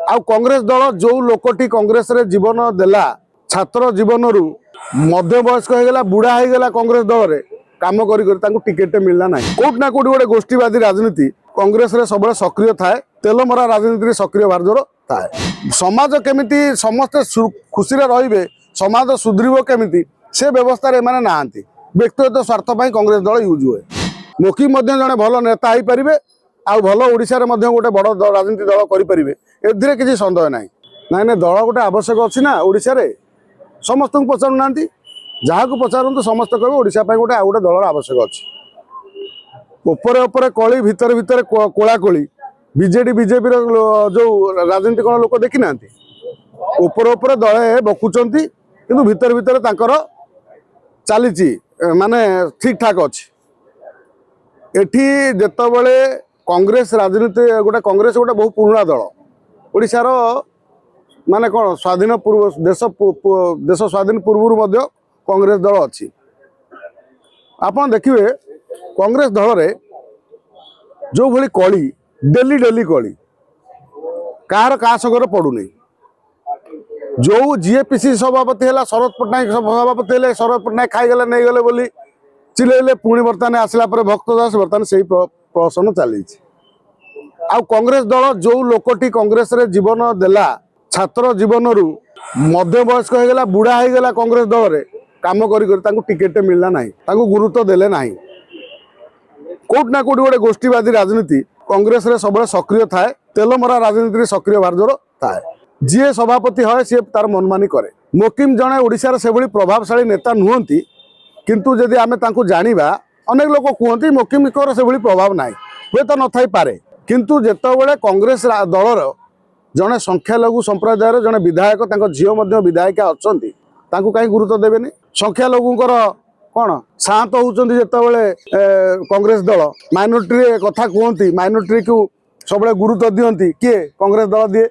आउ कांग्रेस दल जो लोकटी कांग्रेस रे जीवन देला छात्र जीवन रु मध्य वयस्क हो गला बुढ़ा हो गला कांग्रेस दल रे काम करी टिकेट मिलना ना कोट ना कोटी गोटे गोष्ठीवादी राजनीति कांग्रेस रे सब सक्रिय थाए तेलमरा राजनीति सक्रिय भारजोर थाए समाज केमिति समस्ते खुशी रे समाज सुधरीब केमिति से व्यवस्था रे माने नांती व्यक्तिगत स्वार्थ कांग्रेस दल यूज हुए मोकी जड़े भल नेता हो पारे आउ भल ओडिशा रे गोटे बड़ राजनीति दल करें ए किसी सन्देह ना ना दल गोटे आवश्यक अच्छी ना ओडिशा रे समस्त को पचारू ना जहाँ को पचारतु समस्त कहे ओडिशा गोटे आउ गोटे दल आवश्यक अच्छी उपरे उपरे कली भितर भितर कोला कोली बीजेडी बीजेपी जो राजनीति कौन लोक देखी ना उपरे उपरे दले बकुचंती किंतु भितर भितर तांकर चली माने ठीक ठाक अच्छी एठी जेतबेले कांग्रेस राजनीति गोटे कांग्रेस गोटे बहुत पुराना दल ओडिशार माने कौन स्वाधीन पूर्व देश स्वाधीन पूर्व कांग्रेस दल अच्छी आपन देखिए कांग्रेस दल रे जो भली कली डेली डेली कली कार का संगर पड़ुनी जो जीएपीसी सभापति है शरद पट्टनायक सभापति है शरद पट्टनायक खाईगले नहीं गले बोली चिल्ले पुणी बर्तमान आसला भक्त दास बर्तमान से प्रहसन चली आ कांग्रेस दल जो लोकटी कांग्रेस रे जीवन देला छात्र जीवन रु मध्य वयस्क हो गला बुढ़ा हो गला कांग्रेस दल रे काम करी टिकेट मिलना ना गुरुत्व देले ना कोट ना कोटी गोटे गोष्ठीवादी राजनीति कांग्रेस रे सब सक्रिय थाए तेलमरा राजनीति सक्रिय भारजोर थाए जी सभापति है सी तार मनमानी करे मोकिम जड़े ओडिशा से प्रभावशाली नेता नुहति किंतु जदि आमे तांको जानिबा अनेक लोक कहते मोकिम से प्रभाव ना हुए तो न थाई पारे किंतु जेतबेले कांग्रेस दलर जड़े संख्यालघु संप्रदायर जड़े विधायक झील विधायिका अच्छा कहीं गुरुत्व देवेनि संख्यालघुंकर कौन शांत होती जितेबाला कांग्रेस दल माइनोरिटी कथा कहती माइनोरिटी को सब गुरुत्व दियंती किए कांग्रेस दल दिए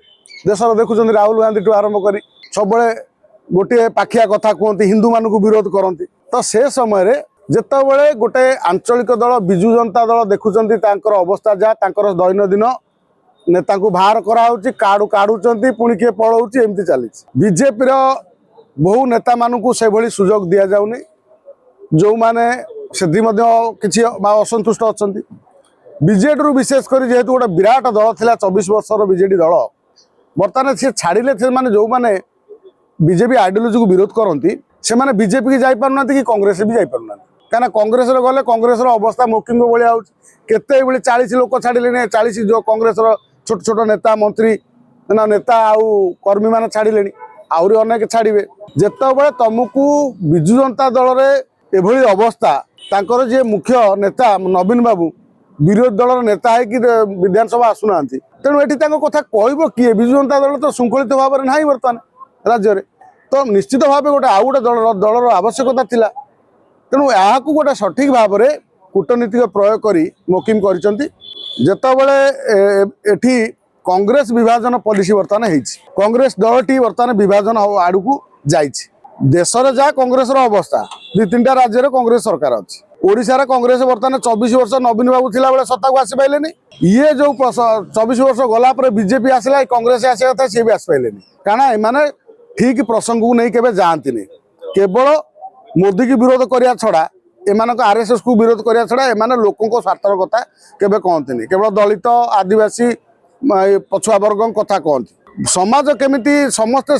देशर देखुं राहुल गांधी ठू आरंभ कर सब गोटे पाखिया कथा कहती हिंदू मान विरोध करती तो से समय जितेबाला गोटे आंचलिक दल विजु जनता दल देखुं अवस्था जहाँ दैनंदिन नेता को बाहर कराऊँच काढ़ुंट पुणी किए पलाऊँच एमती चली बीजेपी बहु नेता मानू से सुजोग दि जाऊनी जो माने किसी असंतुष्ट अच्छा बीजेडी रु विशेषकर जेहेतु गोटे विराट दल थिला 24 वर्षर बीजेडी दल बर्तमान सी छाड़िले से माने जो माने बीजेपी आइडियोलॉजी को विरोध करती से माने बीजेपी की जाई पारुना कि कांग्रेस भी जाई पारुना कहीं कांग्रेस गले कांग्रेस अवस्था मोकिंग भाया होते 40 लोक छाड़िले 40 जो कांग्रेस छोट छोट नेता मंत्री नेता आउ कर्मी मान छाड़िले आहरी अनेक छाड़े जितेबाला तुमको विजु जनता दल में एभली अवस्था तांकर जे मुख्य नेता नवीन बाबू विरोधी दल नेता है कि विधानसभा आसुना तेणु ये कथा कह किए विजु जनता दल तो श्रृंखलित भाव में ना बर्तमान राज्य में तो निश्चित भाव गोटे आउ गोटे दलर आवश्यकता थिला तेणु यहाँ गोटे सठिक भाव में कूटनीतिक प्रयोग कर मोकिम करतेबले एठी कांग्रेस विभाजन पॉलिसी बर्तमान होती कांग्रेस दलटी बर्तमान विभाजन आड़ को जाइए देशर जहाँ कांग्रेस अवस्था 2-3टा राज्य में कांग्रेस सरकार अच्छी ओडिशा रे कांग्रेस बर्तमान 24 वर्ष नवीन बाबू थिला बेले सत्ता को आसी पाइले ये जो 24 वर्ष गला पर बीजेपी आसला कांग्रेस आसा था सी भी आसी पाइले काना एमाने ठीक प्रसंग को नहीं केबे जानती केवल मोदी की विरोध करिया छड़ा एमानक आरएसएस को विरोध करिया छड़ा एमाने लोकों को स्वार्थर कथा केबे कहती केवल दलित आदिवासी पछुआ वर्ग कथा कहती समाज केमिति समस्ते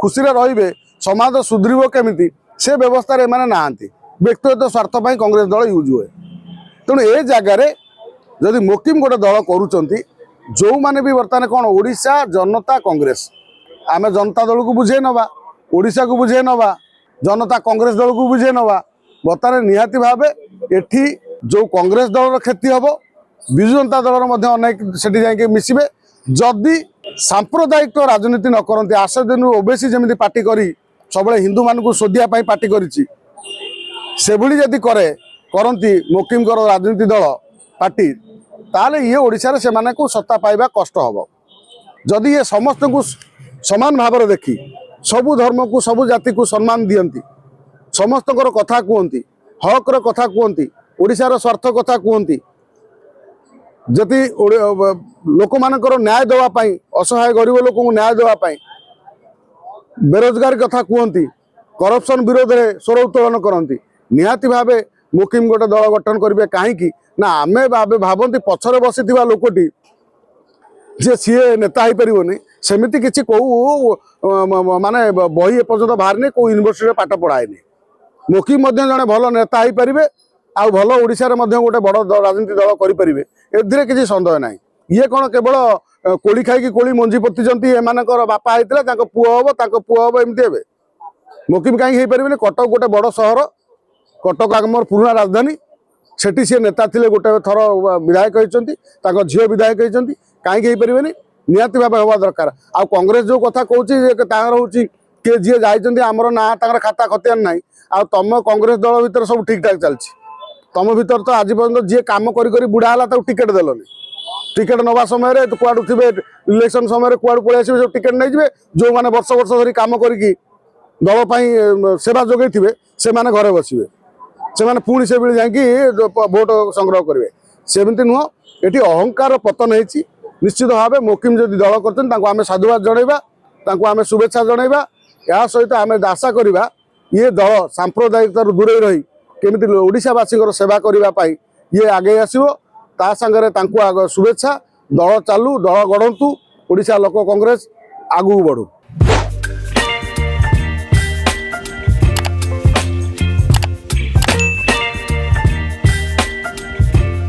खुशी रे समाज सुधरीब केमिति से व्यवस्था रे माने नांती व्यक्तिगत स्वार्थ कांग्रेस दल यूज हुए तेणु ए जगार जदि मोकिम गोटे दल करुँच जो माने भी बर्तमान कौन ओडिशा जनता कांग्रेस आमे जनता दल को बुझे नवा ओडिशा को बुझे नवा जनता कांग्रेस दल को बुझे नवा बर्तमान निहाती भाव एठी जो कांग्रेस दल क्षति हम विजु जनता दल अनेक सेठी जाके मिसिबे जदि सांप्रदायिक राजनीति न करती आश दिन ओबीसी जमी पार्टी करी सब हिंदू मान को शोधिया पार्टी करी जदि करती मोकिम राजनीति दल पार्टी ताले ये ओडिशा रे सेमाने को सत्ता पाइबा कष्ट हम जदि ये समस्त को समान भाव में देखी सबु धर्म को सबु जाति को सम्मान दियंती समस्त कथा कहती हक कथा कहती ओडिशार स्वार्थ कथा कहती जति लोक मानकर न्याय देवाई असहाय गरीब लोक न्याय देवाई बेरोजगार कथा कहती करप्शन विरोध में स्वर उत्तोलन करती निहाती भाव मुकिम गोटे दल गठन करेंगे कहीं ना आम भावती पछरे बसी लोकटी जे सी नेता हो पारनि सेमती किसी कौ माने बही एपर्यंत बाहर कौ यूनिवर्सिटी पाठ पढ़ाएनि मुकिम जड़े भल नेता हो पारे आउ भल ओडिशा रे गोटे बड़ राजनीति दल करें ए सन्देह ना ये कौन केवल कोली खाई कोली मंजी पोतीचंती एमानकर बापा होता पुओ हम एमती हे मुकिम कहीं हो पारे कटक गोटे बड़ सहर कटक आमर पुराना राजधानी सेठी सी नेता थे गोटे थर विधायक होती झील विधायक होती कहीं हो पारे निहाती भाव हवा दरकार आ कांग्रेस जो कथा कहूँ हूँ किए जी जाइए आमर ना खाता खतियान ना आ तुम कांग्रेस दल भर सब ठीक ठाक चलती तुम भर तो आज पर्यटन जी कम कर बुढ़ा है टिकेट देलनि टिकेट नवा समय कुआड़ू थे इलेक्शन समय कुआड़ू पलि आसवे सब टिकेट नहीं जाए जो मैंने वर्ष वर्ष धरी कम कर दल सेवा जोगे थे से घरे बसवे से पुणी से जाकि भोट संग्रह करेंगे सेमती नुह ये अहंकार पतन होती निश्चित भाव मुकिम जब दल कर साधुवाद जनइबा आम शुभेच्छा जनइबा या सहित आम आशा करवा ये दल सांप्रदायिकता दूरे रही केमिति ओडिशावासी सेवा करने ये आगे आसो ता सांगरे आग शुभेच्छा दल चालू दल गढ़ंतु ओडिशा लोक कांग्रेस आगू बढ़ू।